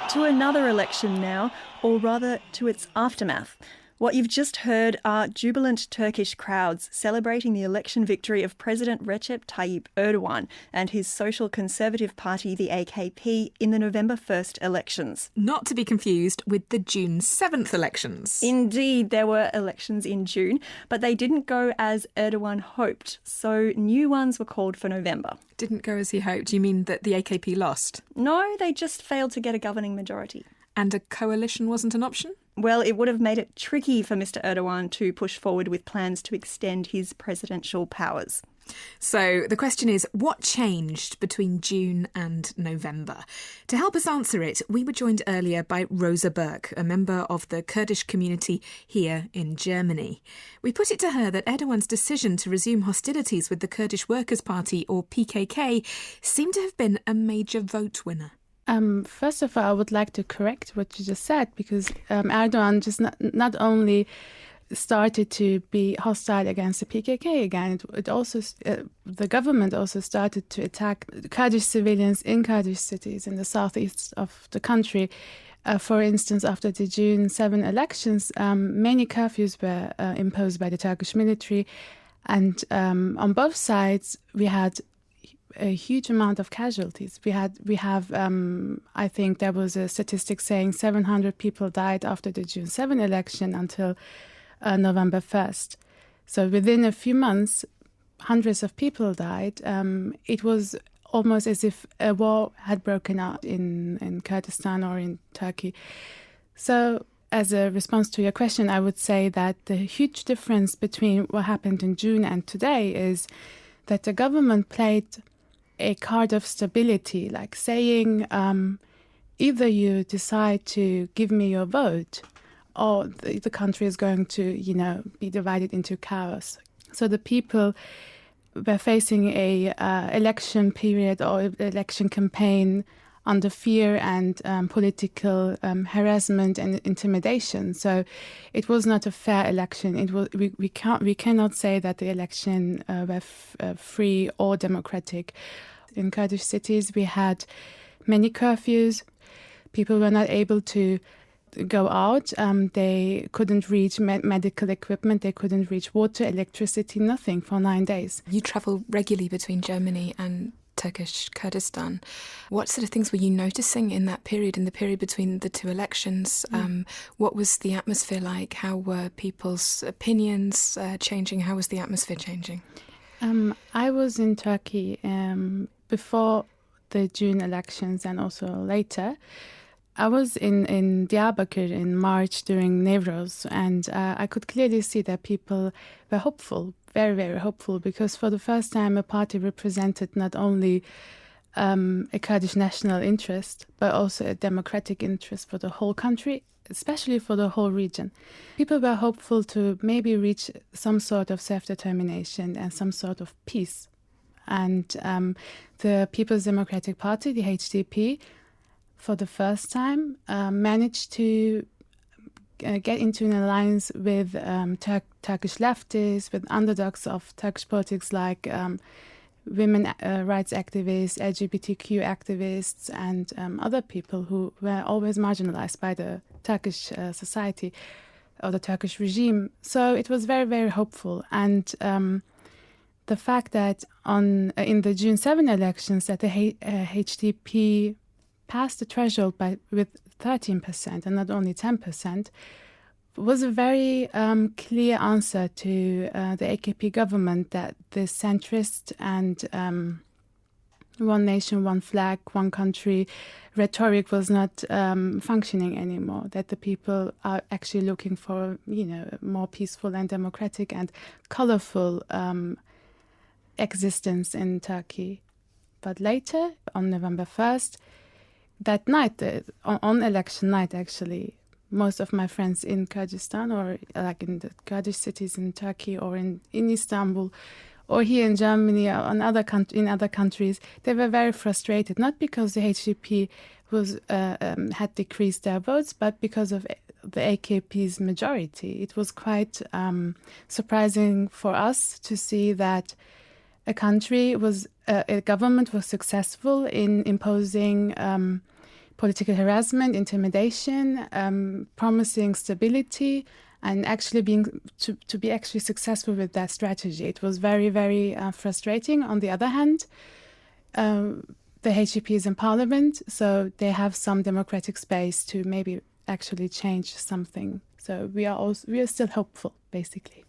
To another election now, or rather to its aftermath. What you've just heard are jubilant Turkish crowds celebrating the election victory of President Recep Tayyip Erdogan and his social conservative party, the AKP, in the November 1st elections. Not to be confused with the June 7th elections. Indeed, there were elections in June, but they didn't go as Erdogan hoped, so new ones were called for November. Didn't go as he hoped? You mean that the AKP lost? No, they just failed to get a governing majority. And a coalition wasn't an option? Well, it would have made it tricky for Mr. Erdogan to push forward with plans to extend his presidential powers. So the question is, what changed between June and November? To help us answer it, we were joined earlier by Rosa Burc, a member of the Kurdish community here in Germany. We put it to her that Erdogan's decision to resume hostilities with the Kurdish Workers' Party, or PKK, seemed to have been a major vote winner. First of all, I would like to correct what you just said, because Erdogan just not only started to be hostile against the PKK again, it also the government also started to attack Kurdish civilians in Kurdish cities in the southeast of the country. For instance, after the June 7 elections, many curfews were imposed by the Turkish military, and on both sides we had a huge amount of casualties. We have I think there was a statistic saying 700 people died after the June 7 election until November 1st. So within a few months, hundreds of people died. It was almost as if a war had broken out in Kurdistan or in Turkey. So as a response to your question, I would say that the huge difference between what happened in June and today is that the government played a card of stability, like saying either you decide to give me your vote or the country is going to, be divided into chaos. So the people were facing a election period or election campaign under fear and political harassment and intimidation. So it was not a fair election. It was we cannot say that the election were free or democratic. In Kurdish cities, we had many curfews. People were not able to go out. They couldn't reach medical equipment. They couldn't reach water, electricity, nothing for 9 days. You travel regularly between Germany and Turkish Kurdistan. What sort of things were you noticing in that period, in the period between the two elections? What was the atmosphere like? How were people's opinions changing? How was the atmosphere changing? I was in Turkey before the June elections and also later. I was in Diyarbakir in March during Newroz, and I could clearly see that people were hopeful, very, very hopeful, because for the first time a party represented not only a Kurdish national interest, but also a democratic interest for the whole country, especially for the whole region. People were hopeful to maybe reach some sort of self-determination and some sort of peace. And the People's Democratic Party, the HDP, for the first time, managed to get into an alliance with Turkish leftists, with underdogs of Turkish politics like women rights activists, LGBTQ activists, and other people who were always marginalized by the Turkish society or the Turkish regime. So it was very, very hopeful. And the fact that in the June 7 elections that the HDP passed the threshold with 13% and not only 10%, was a very clear answer to the AKP government that the centrist and one nation, one flag, one country rhetoric was not functioning anymore, that the people are actually looking for, a more peaceful and democratic and colorful existence in Turkey. But later, on November 1st, that night, on election night actually, most of my friends in Kurdistan or like in the Kurdish cities in Turkey or in Istanbul or here in Germany or in other countries, they were very frustrated, not because the HDP had decreased their votes, but because of the AKP's majority. It was quite surprising for us to see that a country a government was successful in imposing political harassment, intimidation, promising stability, and actually to be actually successful with that strategy. It was very, very frustrating. On the other hand, the HDP is in parliament, so they have some democratic space to maybe actually change something. So we are still hopeful, basically.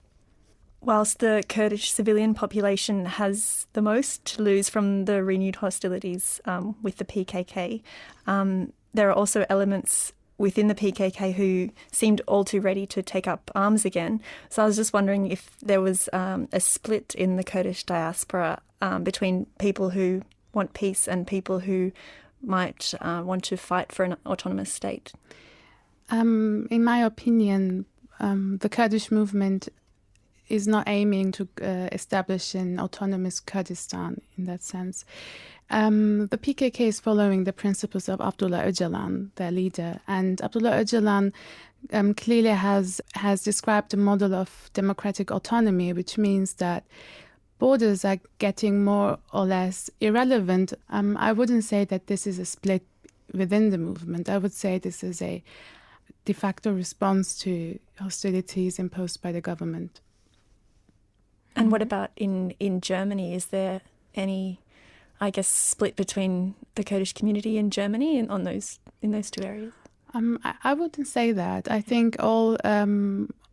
Whilst the Kurdish civilian population has the most to lose from the renewed hostilities with the PKK, there are also elements within the PKK who seemed all too ready to take up arms again. So I was just wondering if there was a split in the Kurdish diaspora between people who want peace and people who might want to fight for an autonomous state. In my opinion, the Kurdish movement is not aiming to establish an autonomous Kurdistan in that sense. The PKK is following the principles of Abdullah Öcalan, their leader, and Abdullah Öcalan clearly has described a model of democratic autonomy, which means that borders are getting more or less irrelevant. I wouldn't say that this is a split within the movement. I would say this is a de facto response to hostilities imposed by the government. And what about in Germany? Is there any, I guess, split between the Kurdish community in Germany in those two areas? I wouldn't say that. I think all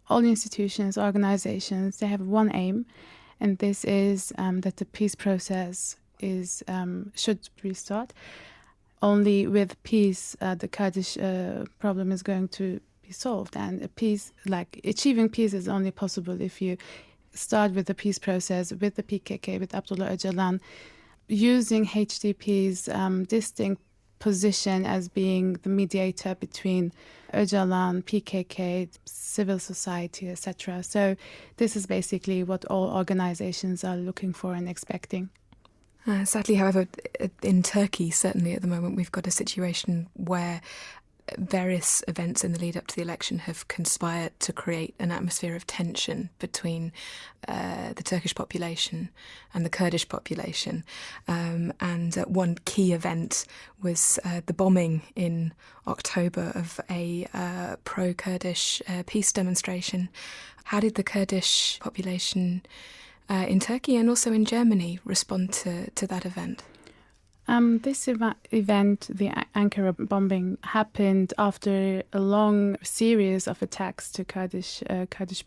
institutions, organizations, they have one aim, and this is that the peace process should restart. Only with peace, the Kurdish problem is going to be solved, and achieving peace is only possible if you start with the peace process with the PKK, with Abdullah Öcalan, using HDP's distinct position as being the mediator between Öcalan, PKK, civil society, etc. So this is basically what all organizations are looking for and expecting. Sadly, however, in Turkey, certainly at the moment, we've got a situation where various events in the lead up to the election have conspired to create an atmosphere of tension between the Turkish population and the Kurdish population. And one key event was the bombing in October of a pro-Kurdish peace demonstration. How did the Kurdish population in Turkey and also in Germany respond to that event? This event, the Ankara bombing, happened after a long series of attacks to Kurdish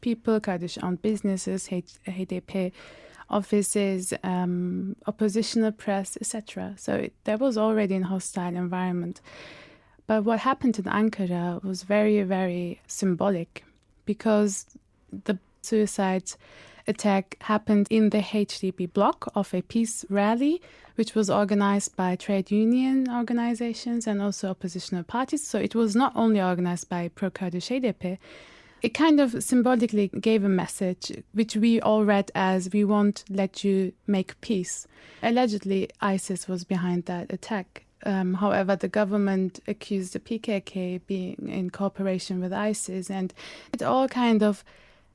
people, Kurdish-owned businesses, HDP offices, oppositional press, etc. So there was already a hostile environment. But what happened in Ankara was very, very symbolic, because the suicide attack happened in the HDP block of a peace rally, which was organized by trade union organizations and also oppositional parties. So it was not only organized by pro-Kurdish HDP. It kind of symbolically gave a message, which we all read as, we won't let you make peace. Allegedly, ISIS was behind that attack. However, the government accused the PKK being in cooperation with ISIS, and it all kind of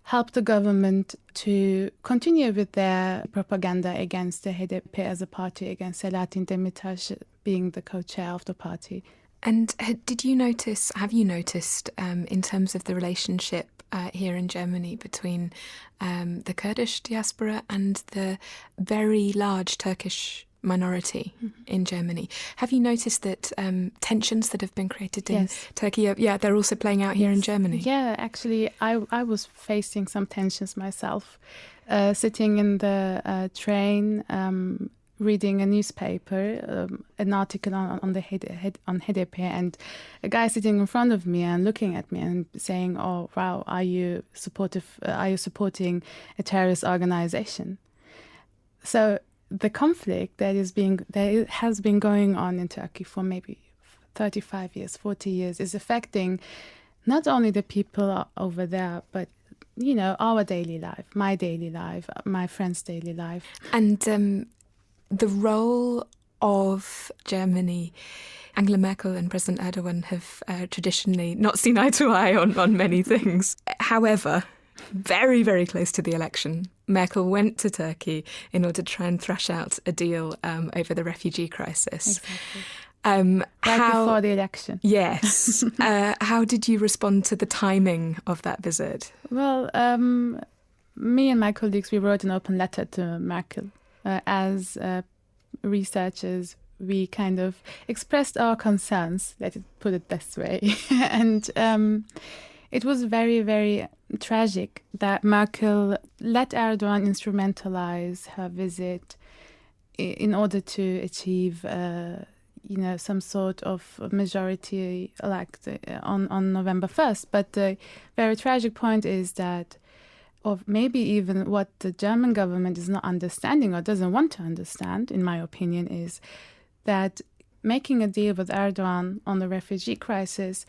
helped the government to continue with their propaganda against the HDP as a party, against Selahattin Demirtas being the co-chair of the party. And have you noticed, in terms of the relationship here in Germany between the Kurdish diaspora and the very large Turkish minority in Germany, have you noticed that tensions that have been created in Turkey, they're also playing out here in Germany? Yeah, actually, I was facing some tensions myself, sitting in the train, reading a newspaper, an article on HDP, and a guy sitting in front of me and looking at me and saying, "Oh, wow, are you supporting a terrorist organization?" So the conflict that has been going on in Turkey for maybe 35 years, 40 years, is affecting not only the people over there, but our daily life, my daily life, my friend's daily life. And the role of Germany, Angela Merkel and President Erdogan have traditionally not seen eye to eye on many things. However, very, very close to the election, Merkel went to Turkey in order to try and thrash out a deal over the refugee crisis. Exactly. Before the election. Yes. How did you respond to the timing of that visit? Well, me and my colleagues, we wrote an open letter to Merkel. As researchers, we kind of expressed our concerns, let's put it this way. And it was very, very tragic that Merkel let Erdogan instrumentalize her visit in order to achieve some sort of majority elect on November 1st. But the very tragic point is that, or maybe even what the German government is not understanding or doesn't want to understand, in my opinion, is that making a deal with Erdogan on the refugee crisis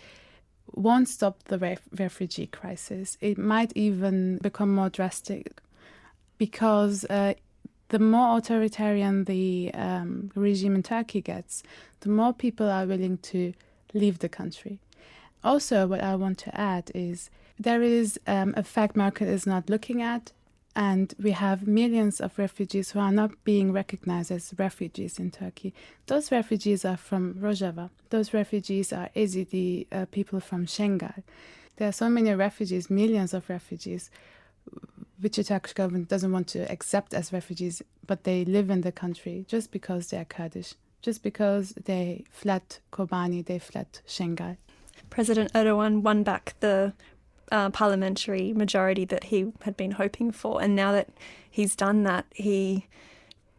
won't stop the refugee crisis. It might even become more drastic because the more authoritarian the regime in Turkey gets, the more people are willing to leave the country. Also, what I want to add is there is a fact Merkel is not looking at, and we have millions of refugees who are not being recognized as refugees in Turkey. Those refugees are from Rojava. Those refugees are Yazidi people from Şengal. There are so many refugees, millions of refugees, which the Turkish government doesn't want to accept as refugees, but they live in the country just because they are Kurdish, just because they fled Kobani, they fled Şengal. President Erdogan won back the parliamentary majority that he had been hoping for, and now that he's done that, he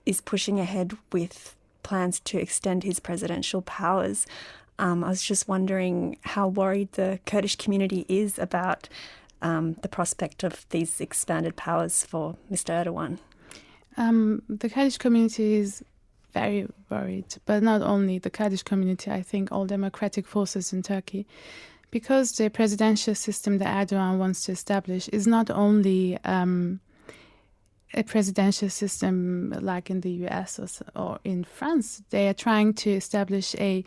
is pushing ahead with plans to extend his presidential powers. I was just wondering how worried the Kurdish community is about the prospect of these expanded powers for Mr. Erdogan. The Kurdish community is very worried, but not only the Kurdish community, I think all democratic forces in Turkey, because the presidential system that Erdogan wants to establish is not only a presidential system like in the US or in France. They are trying to establish a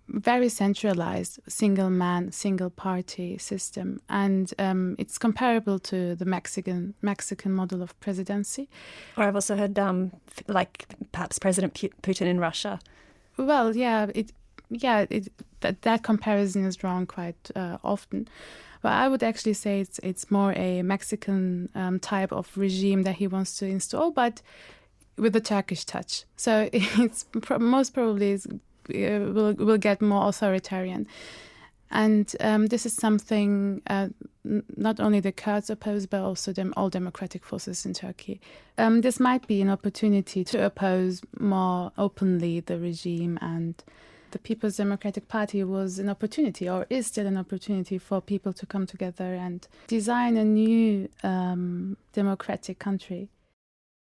very centralized single-man, single-party system, and it's comparable to the Mexican model of presidency. Or I've also heard, like perhaps President Putin in Russia. Well, that comparison is drawn quite often. But I would actually say it's more a Mexican type of regime that he wants to install, but with a Turkish touch. So it's most probably will get more authoritarian. And this is something not only the Kurds oppose, but also all democratic forces in Turkey. This might be an opportunity to oppose more openly the regime, and the People's Democratic Party was an opportunity, or is still an opportunity, for people to come together and design a new democratic country.